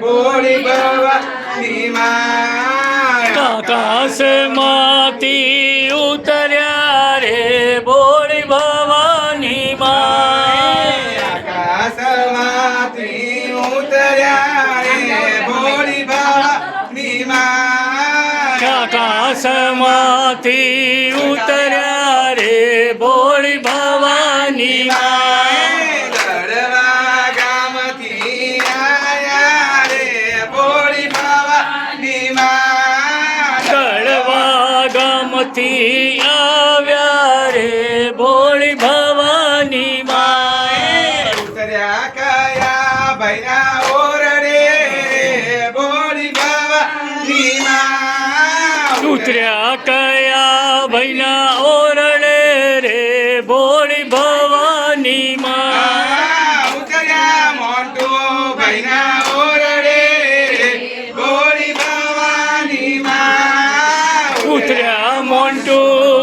ભોળી ભવાની માં આકાશમાંથી ઉતર્યા રે ભોળી ભવાની માં આકાશમાંથી ઉતર્યા રે ભોળી ભવાની માં આકાશમાંથી ઉતર્યા રે ભોળી ભવાની માં દડવા ગામથી આયા રે ભોળી ભવાની માં દડવા ગામથી આવ્યા રે ભોળી ભવાની માં ઉતર્યા કયા ભૈયા ઓરડે ભોળી ભવાની માં ઉતર્યા કયા ભૈના ઓરડે રે ભોળી ભવાની માં ઉતર્યા મોટો ભૈના ઓરડે ભોળી ભવાની માં ઉતર્યા મોન્ટુ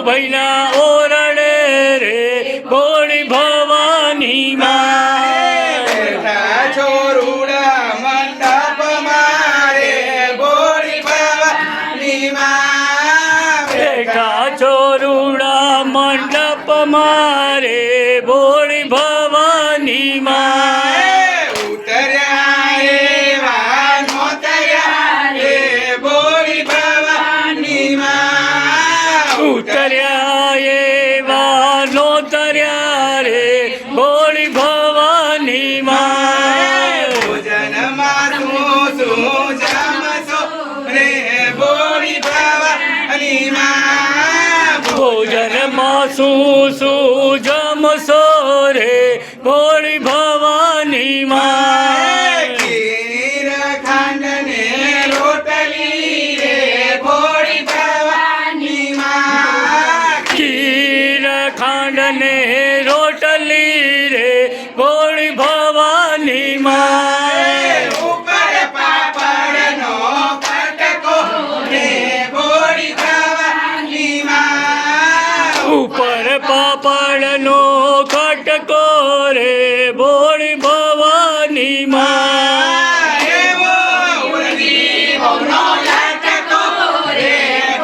ભૈના ઓરડે રે ભોળી ભવાની માં બેઠા છોરુડા મંડપ મારે ભોળી ભવાની માં બેઠા ચોરુડા મંડપ મારે ભોળી ભવાની માં ઉતર્યા એવા નોતર્યા રે ભોળી ભવાની માં ઉતર્યા એવા નોતર્યા રે ભોળી ભવાની માં ભોજનમાં શું જમશો રે ભોળી ભવાની માં ભોજનમાં શું જમશો રે ભોળી ભવાની માં ખીર ખાંડ ને રોટલી રે ભોળી ભવાની માં ખીર ખાંડ ને રોટલી રે ભોળી ભવાની માં ઉપર પાપડનો કટકો રે ભોળી ભવાની માં ઉપર પાપડનો કટકો રે ભોળી ભવાની માં એવો ઉર્દી ભવનો લટકો રે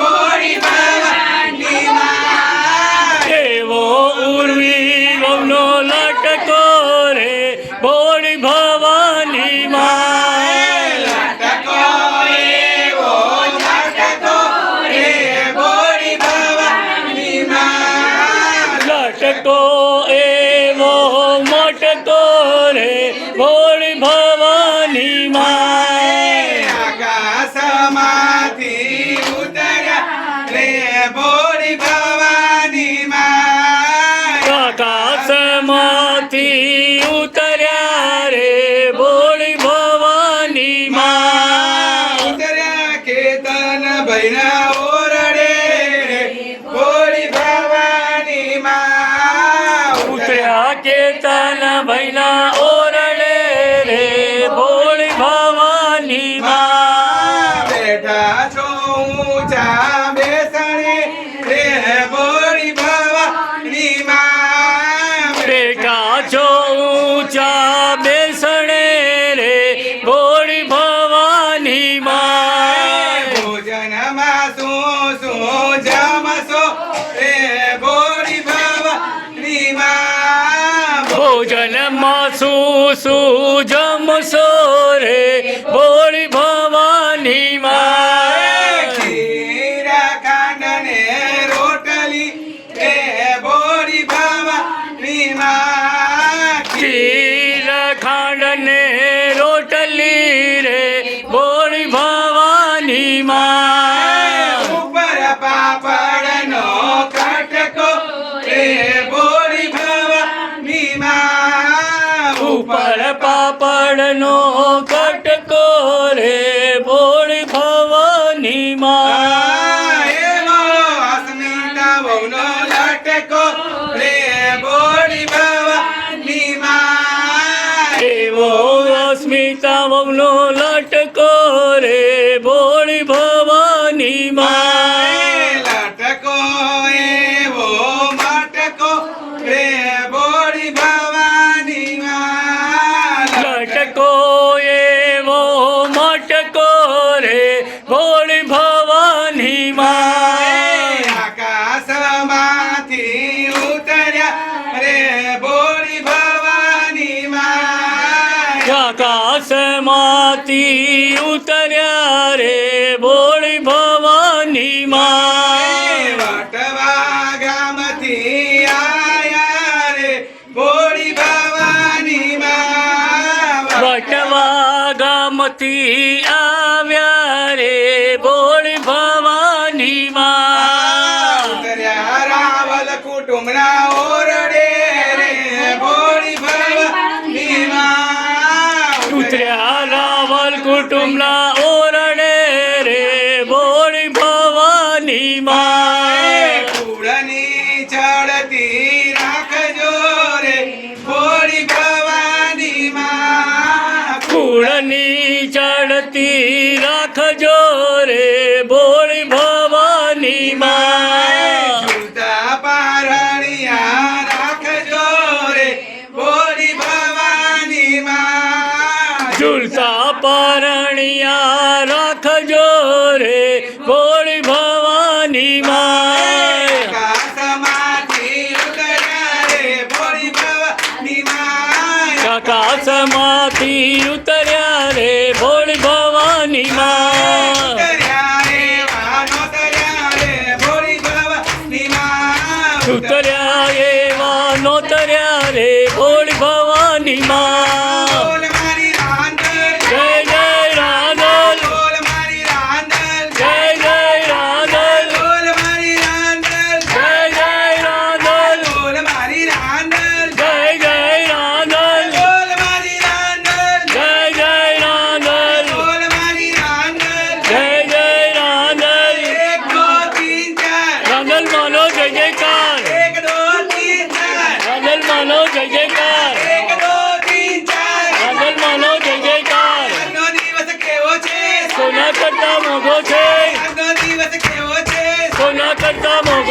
ભોળી ભવાની માં એવો ઉર્વી વહુનો લટકો રે ભોળી ભવાની માં લટકો એવો લટકો રે ભોળી ભવાની માં લટકો એવો મોટકો રે ભોળી ભવાની માં આકાશમાંથી ઉતર્યા રે ભોળી ભવાની માં આકાશમાંથી ઉતર્યા રે ભોળી ભવાની માં ઉતર્યા કેતન ભૈના ઓરડે ભોળી ભવાની માં ઉતર્યા કેતન ભૈના ઓરડે રે ભોળી ભવાની માં બેઠા છો ઊંચા બેસણે રે ભોળી ભવાની માં બેઠા છો ઊંચા બેસણે રે ભોળી ભવાની માં ભોજનમાં શું જમશો રે ભોળી ભવાની માં ભોજનમાં શું જમશો રે ભોળી ભવાની માં ખીર ખાંડ ને રોટલી રે ભોળી ભવાની માં ખીર ખાંડ ને રોટલી રે ભોળી ભવાની માં ઉપર પાપડનો કટકો રે ભોળી ભવાની માં ઉપર પાપડનો કટકો રે ભોળી ભવાની માં એવો અસ્મિતા વહુનો લટકો રે ભોળી ભવાની માં એવો અસ્મિતા વહુનો લટકો રે ભોળી ભવાની માં લટકો એવો મટકો રે ભોળી ભવાની માં લટકો એવો આકાશમાંથી ઉતર્યા રે ભોળી ભવાની માં વાટવા ગામથી આયા રે ભોળી ભવાની માં વટવા ગામથી આવ્યા રે ભોળી ભવાની માં ઉતર્યા રાવલ કુટુંબના ઓરડે રે ભોળી ભવાની માં ઉતર્યા રાવલ કુટુંબના ઓરડે રે ભોળી ભવાની માં કુળની ચડતી રાખજો રે ભોળી ભવાની માં કુળની ચડતી રાખજો રે ભોળી ભવાની માં ઝૂલતા પારણિયા રાખજો રે ભોળી ભવાની માં ઝૂલતા પરણિયા રાખજો રે ભોળી ભવાની માં આકાશમાંથી ઉતર્યા રે ભોળી ભવાની માં આકાશમાંથી ઉતર્યા રે ભોળી ભવાની માં ઉતર્યા રે વાનો તર્યા રે ભોળી ભવાની માં ઉતર્યા એવા નોતર્યા રે ભોળી ભવાની માં બોલ મારી રાંધણ જય જય રાધલ બોલ મારી રાંધણ જય જય રાધલ બોલ મારી રાંધણ જય જય રાધલ બોલ મારી રાંધણ જય જય રાધલ બોલ મારી રાંધણ જય જય રાધલ બોલ મારી રાંધણ જય જય રાધલ એક દો તીન ચાર રાધલ માનો જય જયકાર એક દો તીન ચાર રાધલ માનો જય જયકાર એક દો તીન ચાર રાધલ માનો જય જયકાર આજનો દિવસ કેવો છે સોના કરતા મોઘો છે આજનો દિવસ કેવો છે સોના કરતા મોઘો